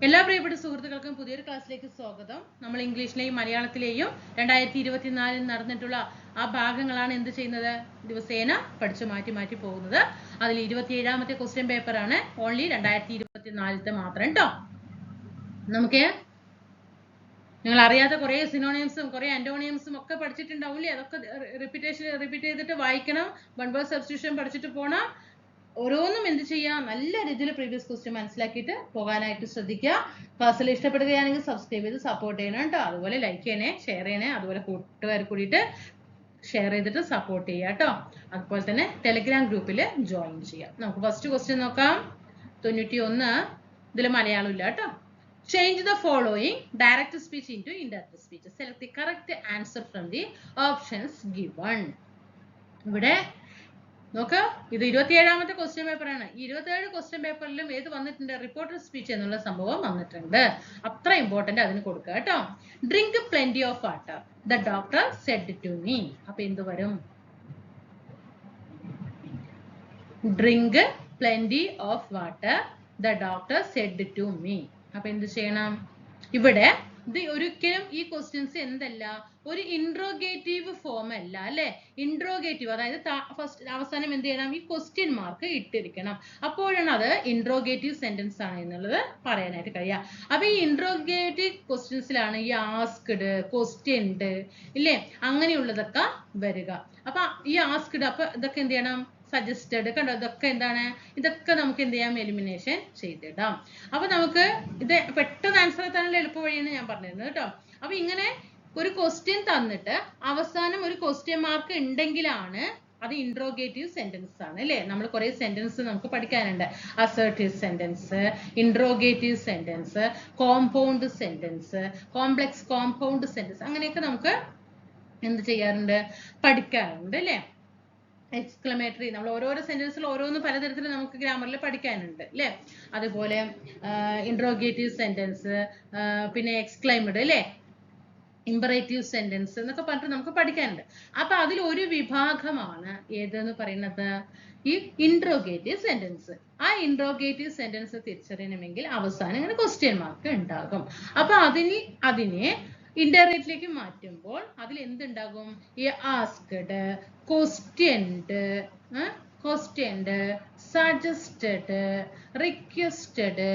എല്ലാ പ്രിയപ്പെട്ട സുഹൃത്തുക്കൾക്കും പുതിയൊരു ക്ലാസ്സിലേക്ക് സ്വാഗതം. നമ്മൾ ഇംഗ്ലീഷിലെയും മലയാളത്തിലെയും 2024 നടന്നിട്ടുള്ള ആ ഭാഗങ്ങളാണ് എന്ത് ചെയ്യുന്നത്, ദിവസേന പഠിച്ചു മാറ്റി പോകുന്നത്. അതിൽ 27ാമത്തെ ക്വസ്റ്റ്യൻ പേപ്പറാണ്, ഓൺലി 2024 മാത്രം കേട്ടോ. നമുക്ക് നിങ്ങൾ അറിയാത്ത കുറെ സിനോണിയംസും കുറെ ആന്റോണിയംസും ഒക്കെ പഠിച്ചിട്ടുണ്ടാവില്ലേ, അതൊക്കെ റിപ്പീറ്റ് ചെയ്തിട്ട് വായിക്കണം. വൺ വേർഡ് സബ്സ്റ്റിറ്റ്യൂഷൻ പഠിച്ചിട്ട് പോണം. ഓരോന്നും എന്ത് ചെയ്യാം, നല്ല രീതിയിൽ പ്രീവിയസ് ക്വസ്റ്റ്യൻ മനസ്സിലാക്കിയിട്ട് പോകാനായിട്ട് ശ്രദ്ധിക്കുക. ക്ലാസ്സിൽ ഇഷ്ടപ്പെടുകയാണെങ്കിൽ സബ്സ്ക്രൈബ് ചെയ്ത് സപ്പോർട്ട് ചെയ്യണം കേട്ടോ. അതുപോലെ ലൈക്ക് ചെയ്യണേ, ഷെയർ ചെയ്യണേ, അതുപോലെ കൂട്ടുകാർ കൂടിയിട്ട് ഷെയർ ചെയ്തിട്ട് സപ്പോർട്ട് ചെയ്യുക കേട്ടോ. അതുപോലെ തന്നെ ടെലിഗ്രാം ഗ്രൂപ്പിൽ ജോയിൻ ചെയ്യാം. നമുക്ക് ഫസ്റ്റ് ക്വസ്റ്റ്യൻ നോക്കാം. 91. ഇതിൽ മലയാളം ഇല്ല കേട്ടോ. Change the following direct speech into indirect speech. Select the correct answer from the options given. ഇവിടെ നോക്ക, ഇത് 27ാമത്തെ ക്വസ്റ്റ്യൻ പേപ്പറാണ്. 27 ക്വസ്റ്റ്യൻ പേപ്പറിലും ഏത് വന്നിട്ടുണ്ട്, റിപ്പോർട്ടർ സ്പീച്ച് എന്നുള്ള സംഭവം വന്നിട്ടുണ്ട്. അത്ര ഇമ്പോർട്ടന്റ് അതിന് കൊടുക്കുക കേട്ടോ. Drink plenty of water, the doctor said to me. അപ്പൊ എന്ത് വരും? Drink plenty of water, the doctor said to me. അപ്പൊ എന്ത് ചെയ്യണം? ഇവിടെ ഇത് ഒരിക്കലും ഈ ക്വസ്റ്റ്യൻസ് എന്തല്ല, ഒരു ഇൻട്രോഗേറ്റീവ് ഫോം അല്ല അല്ലെ. ഇൻട്രോഗേറ്റീവ്, അതായത് ഫസ്റ്റ് അവസാനം എന്ത് ചെയ്യണം, ഈ ക്വസ്റ്റ്യൻ മാർക്ക് ഇട്ടിരിക്കണം. അപ്പോഴാണ് അത് ഇൻട്രോഗേറ്റീവ് സെന്റൻസ് ആണ് എന്നുള്ളത് പറയാനായിട്ട് കഴിയുക. അപ്പൊ ഈ ഇൻട്രോഗേറ്റീവ് ക്വസ്റ്റ്യൻസിലാണ് ഈ ആസ്ക്ഡ്, ക്വസ്റ്റ്യൻഡ് ഇല്ലേ, അങ്ങനെയുള്ളതൊക്കെ വരിക. അപ്പൊ ഈ ആസ്ക്ഡ്, അപ്പൊ ഇതൊക്കെ എന്ത് ചെയ്യണം, സജസ്റ്റഡ്, കണ്ടോ, ഇതൊക്കെ എന്താണ്, ഇതൊക്കെ നമുക്ക് എന്ത് ചെയ്യാം, എലിമിനേഷൻ ചെയ്തിടാം. അപ്പൊ നമുക്ക് ഇത് പെട്ടെന്ന് ആൻസർ എത്താനുള്ള എളുപ്പ വഴിയാണ് ഞാൻ പറഞ്ഞിരുന്നത് കേട്ടോ. അപ്പൊ ഇങ്ങനെ ഒരു ക്വസ്റ്റ്യൻ തന്നിട്ട് അവസാനം ഒരു ക്വസ്റ്റ്യൻ മാർക്ക് ഉണ്ടെങ്കിലാണ് അത് ഇൻട്രോഗേറ്റീവ് സെന്റൻസ് ആണ് അല്ലേ. നമ്മൾ കുറെ സെന്റൻസ് നമുക്ക് പഠിക്കാനുണ്ട്. Assertive sentence, interrogative sentence, compound sentence, complex compound sentence, അങ്ങനെയൊക്കെ നമുക്ക് എന്ത് ചെയ്യാറുണ്ട്, പഠിക്കാറുണ്ട് അല്ലേ. എക്സ്ക്ലമേറ്ററി, നമ്മൾ ഓരോരോ സെന്റൻസിൽ ഓരോന്ന് പലതരത്തിൽ നമുക്ക് ഗ്രാമറിൽ പഠിക്കാനുണ്ട് അല്ലേ. അതുപോലെ ഇൻട്രോഗേറ്റീവ് സെന്റൻസ്, പിന്നെ എക്സ്ക്ലൈമഡ് അല്ലേ, ഇമ്പറേറ്റീവ് സെന്റൻസ് എന്നൊക്കെ പറഞ്ഞിട്ട് നമുക്ക് പഠിക്കാനുണ്ട്. അപ്പൊ അതിൽ ഒരു വിഭാഗമാണ് ഏതെന്ന് പറയുന്നത്, ഈ ഇൻട്രോഗേറ്റീവ് സെന്റൻസ്. ആ ഇൻട്രോഗേറ്റീവ് സെന്റൻസ് തിരിച്ചറിയണമെങ്കിൽ അവസാനം ഇങ്ങനെ ക്വസ്റ്റ്യൻ മാർക്ക് ഉണ്ടാകും. അപ്പൊ അതിനെ ഇന്റർനെറ്റിലേക്ക് മാറ്റുമ്പോൾ അതിൽ എന്തുണ്ടാകും, ഈ ആസ്ക്ഡ്, ക്വസ്റ്റ്യൻഡ്, സജസ്റ്റഡ്, റിക്വസ്റ്റഡ്,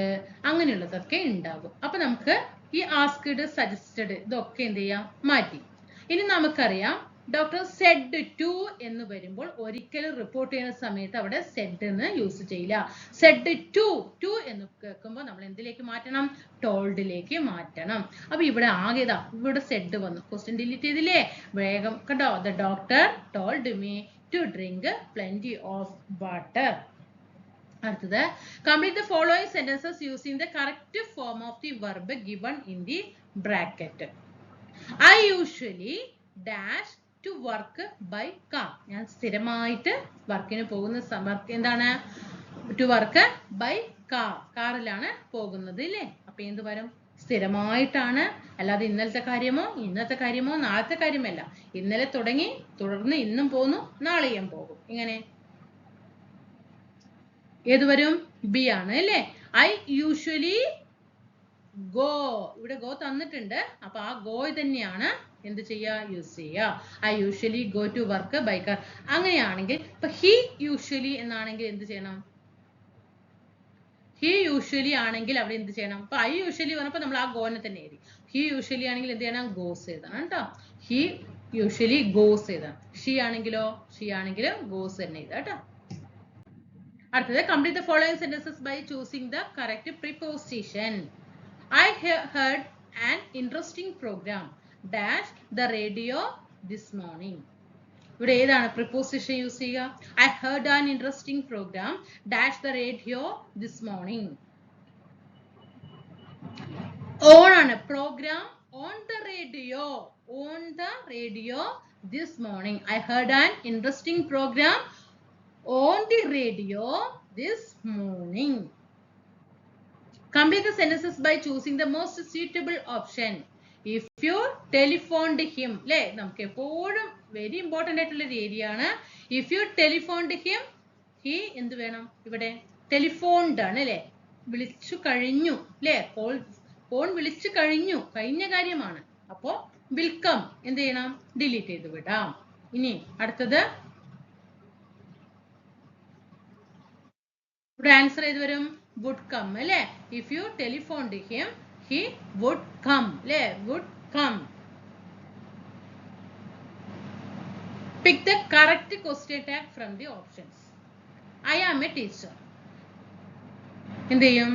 അങ്ങനെയുള്ളതൊക്കെ ഉണ്ടാകും. അപ്പൊ നമുക്ക് ഈ ആസ്ക്ഡ്, സജസ്റ്റഡ് ഇതൊക്കെ എന്ത് ചെയ്യാം, മാറ്റി. ഇനി നമുക്കറിയാം ഡോക്ടർ സെഡ് ടു എന്ന് വരുമ്പോൾ ഒരിക്കലും റിപ്പോർട്ട് ചെയ്യുന്ന സമയത്ത് അവിടെ സെഡ് എന്ന് യൂസ് ചെയ്യില്ല. സെഡ് ടു എന്ന് കേൾക്കുമ്പോൾ നമ്മൾ എന്തിലേക്ക് മാറ്റണം, ടോൾഡിലേക്ക് മാറ്റണം. അപ്പൊ ഇവിടെ ആകെതാ, ഇവിടെ സെഡ് വന്നു, ക്വസ്റ്റ്യൻ ഡിലീറ്റ് ചെയ്തില്ലേ, വേഗം കണ്ടോ, the doctor told me to drink plenty of water. അടുത്തത്, complete the following sentences using the correct form of the verb given in the bracket. I usually dash to work by car. ഞാൻ സ്ഥിരമായിട്ട് വർക്കിന് പോകുന്ന work എന്താണ്, to work by car, കാറിലാണ് പോകുന്നത് ഇല്ലേ. അപ്പൊ എന്ത് വരും, സ്ഥിരമായിട്ടാണ്, അല്ലാതെ ഇന്നലത്തെ കാര്യമോ നാളത്തെ കാര്യമല്ല. ഇന്നലെ തുടങ്ങി തുടർന്ന് ഇന്നും പോകുന്നു, നാളെയും പോകും. ഇങ്ങനെ ഏത് വരും, ബി ആണ് അല്ലേ. ഐ യൂഷ്വലി ഗോ, ഇവിടെ ഗോ തന്നിട്ടുണ്ട്, അപ്പൊ ആ ഗോ തന്നെയാണ് എന്ത് ചെയ്യുക, യൂസ് ചെയ്യുക. I usually go to work by car. അങ്ങനെയാണെങ്കിൽ ഇപ്പൊ ഹി യൂഷ്വലി എന്നാണെങ്കിൽ എന്ത് ചെയ്യണം, ഹി യൂഷ്വലി ആണെങ്കിൽ അവിടെ എന്ത് ചെയ്യണം, ഇപ്പൊ ഐ യൂഷ്വലി പറഞ്ഞപ്പോ നമ്മൾ ആ ഗോനെ തന്നെ എഴുതി. ഹി യൂഷ്വലി ആണെങ്കിൽ എന്ത് ചെയ്യണം, ഗോസ് എഴുതണം കേട്ടോ. ഹി യൂഷ്വലി ഗോസ് എഴുതണം. ഷീ ആണെങ്കിലോ ഗോസ് തന്നെ എഴുതാം കേട്ടോ. അടുത്തത്, complete the following sentences by choosing the correct preposition. I heard an interesting program dash the radio this morning. ഇവിടെ ഏതാണ് പ്രിപോസിഷൻ യൂസ് ചെയ്യുക, I heard an interesting program dash the radio this morning. On ആണ്, program on the radio this morning. I heard an interesting program on the radio this morning. Complete the sentences by choosing the most suitable option. If you telephoned him, അല്ലേ, നമുക്ക് എപ്പോഴും very important ആയിട്ടുള്ള ഒരു area ആണ്. If you ടെലിഫോൺഡ് him, he എന്ത് വേണം, ഇവിടെ ടെലിഫോൺഡ് ആണ് അല്ലേ, വിളിച്ചു കഴിഞ്ഞു അല്ലേ? ഫോൺ വിളിച്ചു കഴിഞ്ഞ കാര്യമാണ്. അപ്പോ വിൽക്കം എന്ത് ചെയ്യണം? ഡിലീറ്റ് ചെയ്ത് വിടാം. ഇനി അടുത്തത് ഇവിടെ ആൻസർ ഏത് വരും? വുഡ് കം അല്ലേ? If you telephone to him he would come അല്ലേ? Would come. Pick the correct question tag from the options. I am a teacher. എന്ത് ചെയ്യും?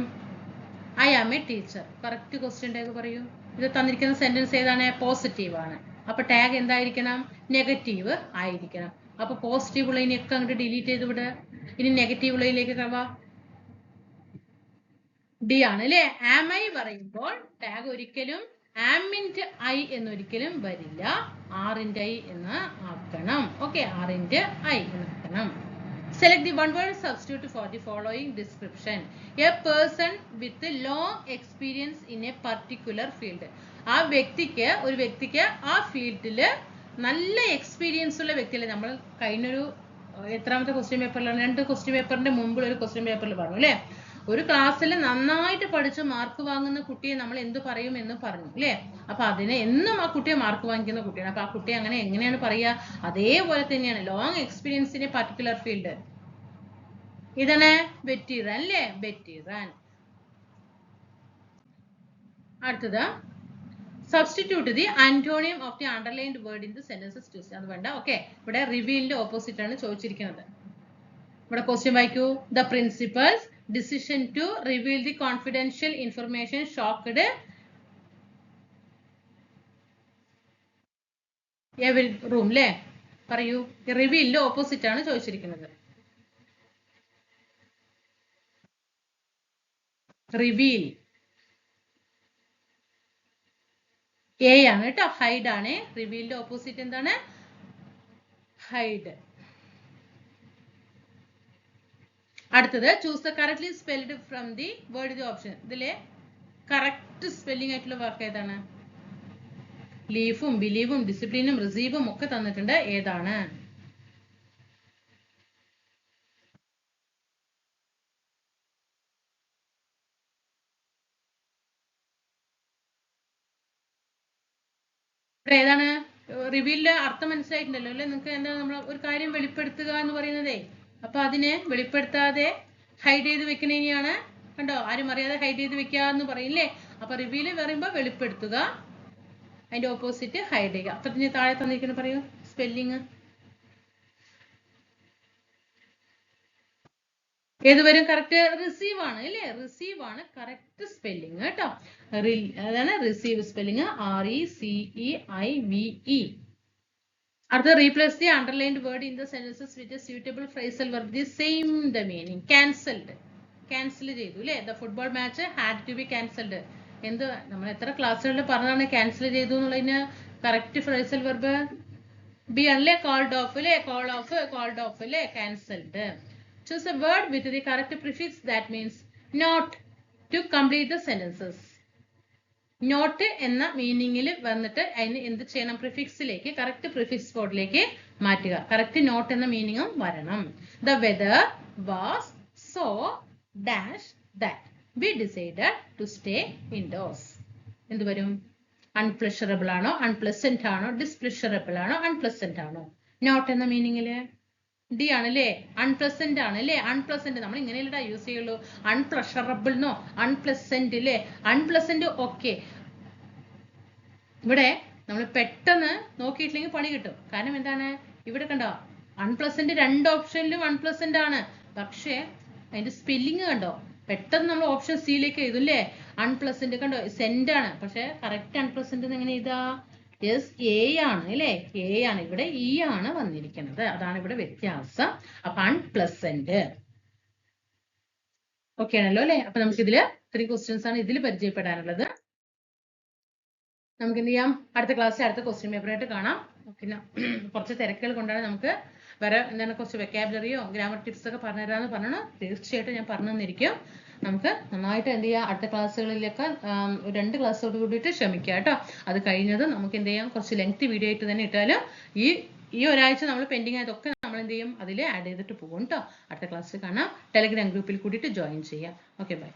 I am a teacher. Correct question tag പറയൂ. ഇത് തന്നിരിക്കുന്ന sentence ഏതാണ്? Positive ആണ്. അപ്പൊ tag എന്തായിരിക്കണം? നെഗറ്റീവ് ആയിരിക്കണം. അപ്പൊ പോസിറ്റീവ് ഉള്ളതിനെയൊക്കെ അങ്ങോട്ട് ഡിലീറ്റ് ചെയ്ത് വിടുക. ഇനി നെഗറ്റീവ് ഉള്ളതിലേക്ക് കവാ. ഡി ആണ് അല്ലേ? ആം ഐ പറയുമ്പോൾ ടാഗ് ഒരിക്കലും ആമിന്റ് ഐ എന്നൊരിക്കലും വരില്ല. ആറിന്റെ ഐ എന്ന് ആക്കണം. ഓക്കെ, ആറിന്റെ I എന്നാക്കണം. Select the one word substitute for the following description. A person with long experience in a particular field. ആ വ്യക്തിക്ക്, ഒരു വ്യക്തിക്ക് ആ ഫീൽഡിൽ നല്ല എക്സ്പീരിയൻസ് ഉള്ള വ്യക്തിയല്ലേ. നമ്മൾ കഴിഞ്ഞൊരു എത്രാമത്തെ ക്വസ്റ്റ്യൻ പേപ്പറിലാണ്? 2 ക്വസ്റ്റ്യൻ പേപ്പറിന്റെ മുമ്പുള്ള ഒരു ക്വസ്റ്റ്യൻ പേപ്പറിൽ പറഞ്ഞു അല്ലേ? ഒരു ക്ലാസ്സിൽ നന്നായിട്ട് പഠിച്ച് മാർക്ക് വാങ്ങുന്ന കുട്ടിയെ നമ്മൾ എന്ത് പറയും എന്ന് പറഞ്ഞു അല്ലേ? അപ്പൊ അതിനെ എന്നും ആ കുട്ടിയെ മാർക്ക് വാങ്ങിക്കുന്ന കുട്ടിയാണ്. അപ്പൊ ആ കുട്ടിയെ അങ്ങനെ എങ്ങനെയാണ് പറയുക? അതേപോലെ തന്നെയാണ് long experience in a particular field. ഇതാണ് വെറ്റീറൻ അല്ലേ? വെറ്റീറൻ. അടുത്തത് substitute the antonym of the underlined word in the sentences two. അത് വേണ്ട. ഓക്കെ, ഇവിടെ റിവീലിന്റെ ഓപ്പോസിറ്റ് ആണ് ചോദിച്ചിരിക്കുന്നത്. ഇവിടെ ക്വസ്റ്റ്യൻ വായിക്കൂ. The principal's decision to reveal the confidential information shocked every room അല്ലേ? പറയൂ. റിവീലിന്റെ ഓപ്പോസിറ്റ് ആണ് ചോദിച്ചിരിക്കുന്നത്. റിവീൽ എ ആണ് കേട്ടോ. ഹൈഡ് ആണ്. റിവീലിന്റെ ഓപ്പോസിറ്റ് എന്താണ്? ഹൈഡ്. അടുത്തത് choose the correctly spelled from the word the option. ഇതിലെ കറക്റ്റ് സ്പെല്ലിംഗ് ആയിട്ടുള്ള വാക്ക് ഏതാണ്? ലീഫും ബിലീവും ഡിസിപ്ലിനും റിസീവും ഒക്കെ തന്നിട്ടുണ്ട്. ഏതാണ്? ഏതാണ്? റിവീലിന്റെ അർത്ഥം മനസ്സിലായിട്ടുണ്ടല്ലോ അല്ലെ നിങ്ങൾക്ക്? എന്താണ് നമ്മൾ ഒരു കാര്യം വെളിപ്പെടുത്തുക എന്ന് പറയുന്നതേ. അപ്പൊ അതിനെ വെളിപ്പെടുത്താതെ ഹൈഡ് ചെയ്ത് വെക്കണേനെയാണ് കണ്ടോ? ആരും അറിയാതെ ഹൈഡ് ചെയ്ത് വെക്കുക എന്ന് പറയില്ലേ? അപ്പൊ റിവീല് പറയുമ്പോ വെളിപ്പെടുത്തുക, അതിന്റെ ഓപ്പോസിറ്റ് ഹൈഡ് ചെയ്യുക. അപ്പൊ ഇതിന് താഴെ തന്നിരിക്കുന്ന പറയൂ സ്പെല്ലിങ് ഏത് വരും? കറക്റ്റ് റിസീവ് ആണ് അല്ലേ? റിസീവ് ആണ് കറക്റ്റ് സ്പെല്ലിങ് കേട്ടോ. അതാണ് റിസീവ് സ്പെല്ലിങ്. RECEIVE. അടുത്ത replace the underlined word in the sentences with a suitable phrasal verb the same the meaning. Cancelled, cancel ചെയ്തു അല്ലേ? The football match had to be cancelled. എന്ത് നമ്മൾ എത്ര ക്ലാസ്സുകളിൽ പറഞ്ഞാണ് ക്യാൻസൽ ചെയ്തു എന്നുള്ളതിന് കറക്റ്റ് ഫ്രേസൽ വെർബ് ബി ആണല്ലേ? കോൾഡ് ഓഫ് അല്ലേ? കോൾഡ് ഓഫ് അല്ലേ? Cancelled. Choose a word with the correct prefix that means not to complete the sentences. Not എന്ന മീനിങ്ങിൽ വന്നിട്ട് അതിന് എന്ത് ചെയ്യണം? പ്രിഫിക്സിലേക്ക്, കറക്റ്റ് പ്രിഫിക്സ് ഫോർഡിലേക്ക് മാറ്റുക. കറക്റ്റ് നോട്ട് എന്ന മീനിങ്ങും വരണം. The weather was so dash that we decided to stay indoors. എന്ത് വരും? അൺപ്ലഷറബിൾ ആണോ, അൺപ്ലസന്റ് ആണോ, ഡിസ്പ്ലഷറബിൾ ആണോ, അൺപ്ലസന്റ് ആണോ? നോട്ട് എന്ന മീനിങ്ങില് ഡി ആണല്ലേ? അൺപ്ലസന്റ് ആണല്ലേ? അൺപ്ലസന്റ് നമ്മൾ ഇങ്ങനെയല്ല യൂസ് ചെയ്യുള്ളൂ. അൺപ്ലഷറബിൾ നോ, അൺപ്ലസന്റ് അല്ലേ? Unpleasant okay. ഇവിടെ നമ്മൾ പെട്ടെന്ന് നോക്കിയിട്ടില്ലെങ്കിൽ പണി കിട്ടും. കാരണം എന്താണ്? ഇവിടെ കണ്ടോ അൺപ്ലസന്റ് 2 ഓപ്ഷനിലും അൺപ്ലസന്റ് ആണ്. പക്ഷേ അതിന്റെ സ്പെല്ലിങ് കണ്ടോ? പെട്ടെന്ന് നമ്മൾ ഓപ്ഷൻ സിയിലേക്ക് എഴുതും. അൺപ്ലസന്റ് കണ്ടോ? സെന്റ് ആണ്. പക്ഷെ കറക്റ്റ് അൺപ്ലസന്റ് എങ്ങനെ എഴുതാ? യെസ്, എ ആണ് അല്ലേ? എ ആണ്. ഇവിടെ ഇ ആണ് വന്നിരിക്കുന്നത്. അതാണ് ഇവിടെ വ്യത്യാസം. അപ്പൊ അൺപ്ലസന്റ്. ഓക്കെ ആണല്ലോ അല്ലെ? അപ്പൊ നമുക്ക് ഇതില് 3 ക്വസ്റ്റ്യൻസ് ആണ് ഇതിൽ പരിചയപ്പെടാനുള്ളത്. നമുക്ക് എന്ത് ചെയ്യാം? അടുത്ത ക്ലാസ്സിൽ അടുത്ത ക്വസ്റ്റ്യൻ പേപ്പറായിട്ട് കാണാം. പിന്നെ കുറച്ച് തിരക്കുകൾ കൊണ്ടാണ് നമുക്ക് വേറെ എന്താണ് കുറച്ച് വെക്കാബുലറിയോ ഗ്രാമർ ടിപ്സ് ഒക്കെ പറഞ്ഞുതരാന്ന് പറഞ്ഞു. തീർച്ചയായിട്ടും ഞാൻ പറഞ്ഞു തന്നിരിക്കും. നമുക്ക് നന്നായിട്ട് എന്ത് ചെയ്യാം? അടുത്ത ക്ലാസ്സുകളിലൊക്കെ 2 ക്ലാസ്സോട് കൂടിയിട്ട് ശ്രമിക്കുക കേട്ടോ. അത് കഴിഞ്ഞത് നമുക്ക് എന്ത് ചെയ്യാം? കുറച്ച് ലെങ്തി വീഡിയോ ആയിട്ട് തന്നെ ഇട്ടാലും ഈ ഒരാഴ്ച നമ്മൾ പെൻഡിങ് ആയതൊക്കെ നമ്മൾ എന്ത് ചെയ്യും? അതിൽ ആഡ് ചെയ്തിട്ട് പോകും കേട്ടോ. അടുത്ത ക്ലാസ്സിൽ കാണാം. ടെലിഗ്രാം ഗ്രൂപ്പിൽ കൂടിയിട്ട് ജോയിൻ ചെയ്യാം. Okay, by.